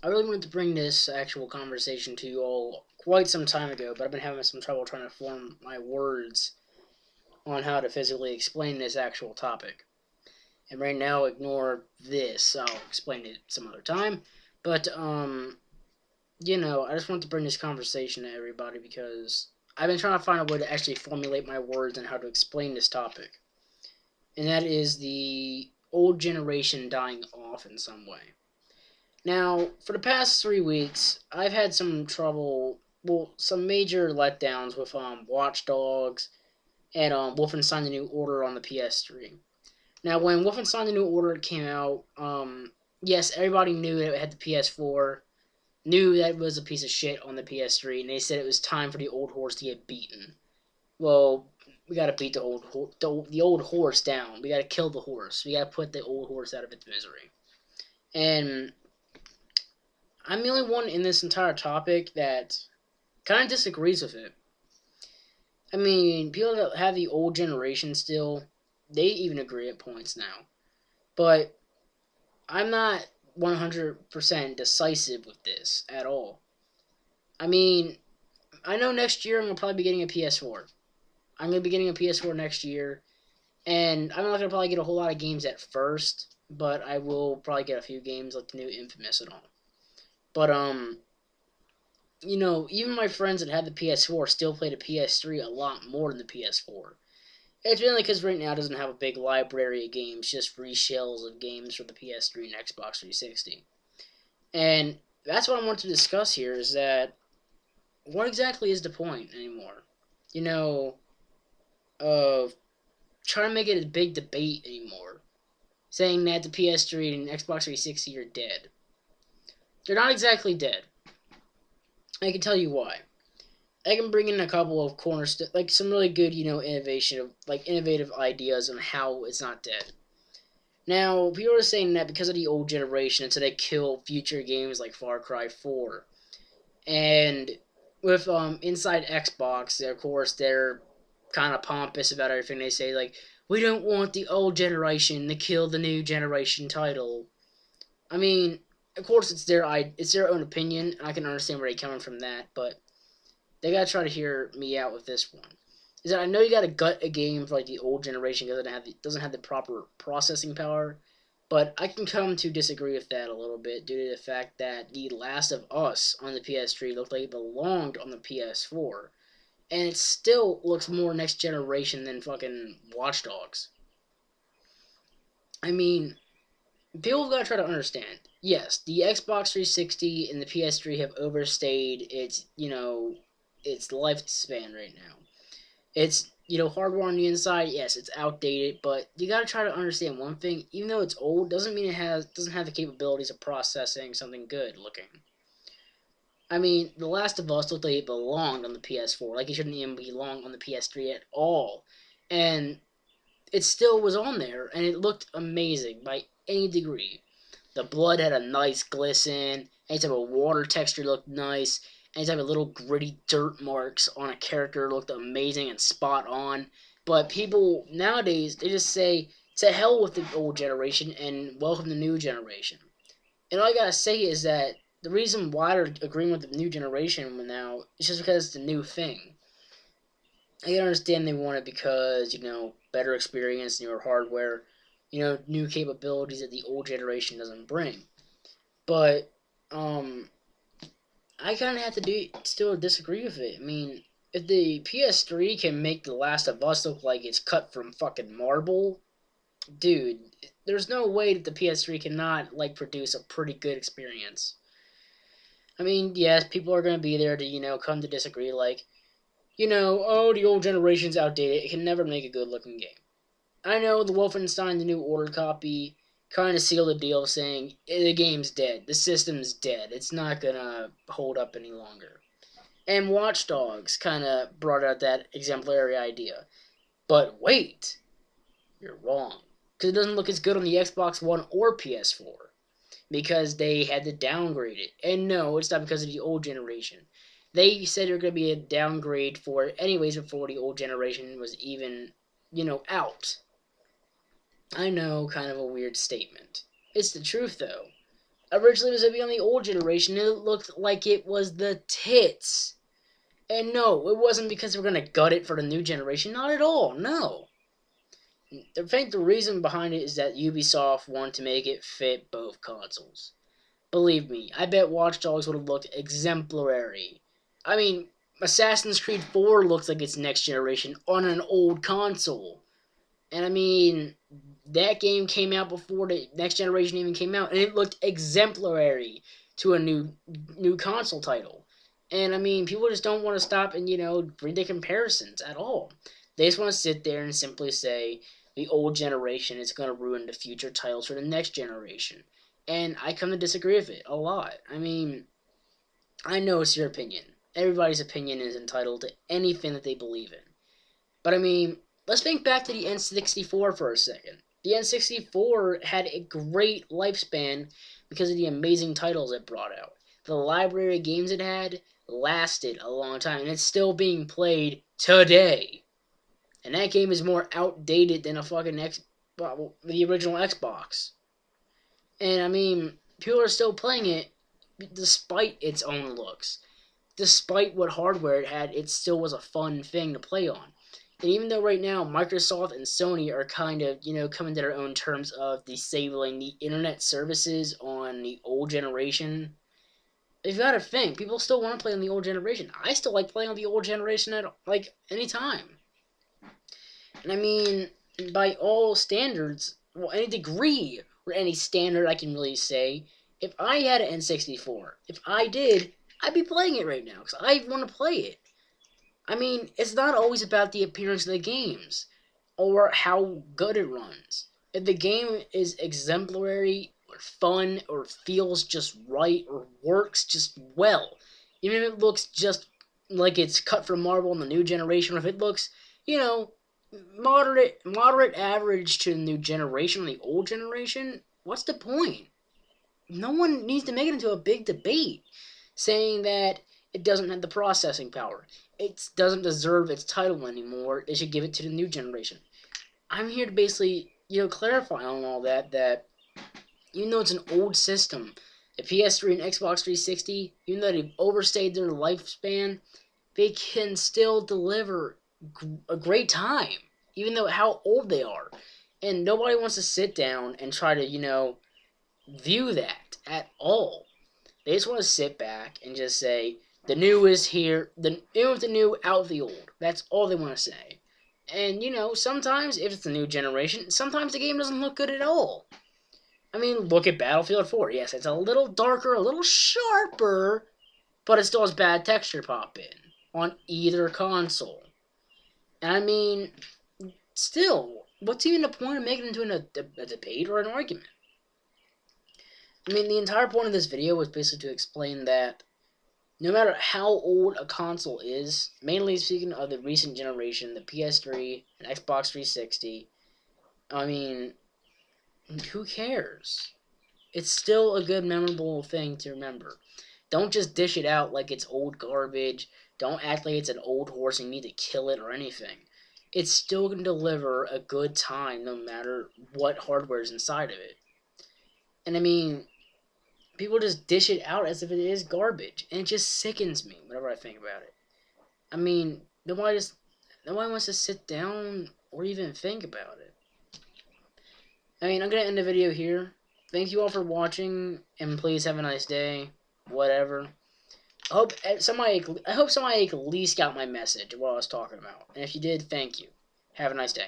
I really wanted to bring this actual conversation to you all quite some time ago, but I've been having some trouble trying to form my words on how to physically explain this actual topic. And right now, ignore this. I'll explain it some other time. But, I just wanted to bring this conversation to everybody because I've been trying to find a way to actually formulate my words and how to explain this topic. And that is the old generation dying off in some way. Now, for the past 3 weeks, I've had some trouble, some major letdowns with Watch Dogs and Wolfenstein: The New Order on the PS3. Now, when Wolfenstein: The New Order came out, yes, everybody knew that it had the PS4, knew that it was a piece of shit on the PS3, and they said it was time for the old horse to get beaten. Well, we gotta beat the old horse down. We gotta kill the horse. We gotta put the old horse out of its misery. And I'm the only one in this entire topic that kind of disagrees with it. I mean, people that have the old generation still, they even agree at points now. But I'm not 100% decisive with this at all. I mean, I know next year I'm going to probably be getting a PS4. I'm going to be getting a PS4 next year. And I'm not going to probably get a whole lot of games at first. But I will probably get a few games like the new Infamous and all. But, even my friends that had the PS4 still play the PS3 a lot more than the PS4. It's mainly because right now it doesn't have a big library of games, just reshells of games for the PS3 and Xbox 360. And that's what I want to discuss here is that what exactly is the point anymore? You know, of trying to make it a big debate anymore. Saying that the PS3 and Xbox 360 are dead. They're not exactly dead. I can tell you why. I can bring in a couple of like some really good, innovative ideas on how it's not dead. Now, people are saying that because of the old generation, so they kill future games like Far Cry 4. And with inside Xbox, of course, they're kind of pompous about everything. They say like, we don't want the old generation to kill the new generation title. I mean, of course, it's their own opinion. I can understand where they're coming from that, but they gotta try to hear me out with this one. Is that I know you gotta gut a game for like the old generation because it doesn't have the proper processing power, but I can come to disagree with that a little bit due to the fact that The Last of Us on the PS3 looked like it belonged on the PS4, and it still looks more next generation than fucking Watch Dogs. I mean, people have got to try to understand. Yes, the Xbox 360 and the PS3 have overstayed its lifespan right now. It's hardware on the inside. Yes, it's outdated, but you got to try to understand one thing. Even though it's old, doesn't mean it doesn't have the capabilities of processing something good looking. I mean, The Last of Us looked like it belonged on the PS4, like it shouldn't even belong on the PS3 at all, and it still was on there, and it looked amazing by any degree. The blood had a nice glisten. Any type of water texture looked nice. Any type of little gritty dirt marks on a character looked amazing and spot on. But people nowadays, they just say, to hell with the old generation and welcome the new generation. And all I gotta say is that the reason why they're agreeing with the new generation now is just because it's the new thing. I can understand they want it because, better experience, newer hardware, new capabilities that the old generation doesn't bring. But I kind of have to still disagree with it. I mean, if the PS3 can make The Last of Us look like it's cut from fucking marble, dude, there's no way that the PS3 cannot produce a pretty good experience. I mean, yes, people are gonna be there to come to disagree. Like, oh, the old generation's outdated. It can never make a good looking game. I know the Wolfenstein: The New Order copy kind of sealed the deal, saying the game's dead, the system's dead, it's not gonna hold up any longer. And Watch Dogs kind of brought out that exemplary idea. But wait, you're wrong, because it doesn't look as good on the Xbox One or PS4 because they had to downgrade it. And no, it's not because of the old generation. They said there was going to be a downgrade for it anyways before the old generation was even, out. I know, kind of a weird statement. It's the truth, though. Originally, it was going to be on the old generation, and it looked like it was the tits. And no, it wasn't because we're going to gut it for the new generation. Not at all, no. I think the reason behind it is that Ubisoft wanted to make it fit both consoles. Believe me, I bet Watch Dogs would have looked exemplary. I mean, Assassin's Creed 4 looks like it's next generation on an old console. And I mean, that game came out before the next generation even came out, and it looked exemplary to a new console title. And I mean, people just don't want to stop and read the comparisons at all. They just want to sit there and simply say the old generation is going to ruin the future titles for the next generation. And I come to disagree with it a lot. I mean, I know it's your opinion. Everybody's opinion is entitled to anything that they believe in. But I mean, let's think back to the N64 for a second. The N64 had a great lifespan because of the amazing titles it brought out. The library of games it had lasted a long time, and it's still being played today. And that game is more outdated than the original Xbox. And I mean, people are still playing it despite its own looks. Despite what hardware it had, it still was a fun thing to play on. And even though right now Microsoft and Sony are kind of, coming to their own terms of disabling the internet services on the old generation, you've got to think, people still want to play on the old generation. I still like playing on the old generation at, any time. And I mean, by all standards, well, any degree or any standard I can really say, if I had an N64, if I did, I'd be playing it right now, because I want to play it. I mean, it's not always about the appearance of the games, or how good it runs. If the game is exemplary, or fun, or feels just right, or works just well, even if it looks just like it's cut from marble in the new generation, or if it looks, moderate average to the new generation, the old generation, what's the point? No one needs to make it into a big debate saying that it doesn't have the processing power. It doesn't deserve its title anymore. They should give it to the new generation. I'm here to basically, clarify on all that even though it's an old system, the PS3 and Xbox 360, even though they've overstayed their lifespan, they can still deliver a great time, even though how old they are. And nobody wants to sit down and try to, view that at all. They just want to sit back and just say, the new is here, the new, out of the old. That's all they want to say. And, sometimes, if it's the new generation, sometimes the game doesn't look good at all. I mean, look at Battlefield 4. Yes, it's a little darker, a little sharper, but it still has bad texture pop in on either console. And I mean, still, what's even the point of making it into a debate or an argument? I mean, the entire point of this video was basically to explain that no matter how old a console is, mainly speaking of the recent generation, the PS3 and Xbox 360, I mean, who cares? It's still a good, memorable thing to remember. Don't just dish it out like it's old garbage. Don't act like it's an old horse and you need to kill it or anything. It's still going to deliver a good time no matter what hardware is inside of it. And I mean, people just dish it out as if it is garbage, and it just sickens me whenever I think about it. I mean, nobody wants to sit down or even think about it. I mean, I'm gonna end the video here. Thank you all for watching, and please have a nice day. Whatever. I hope somebody at least got my message of what I was talking about. And if you did, thank you. Have a nice day.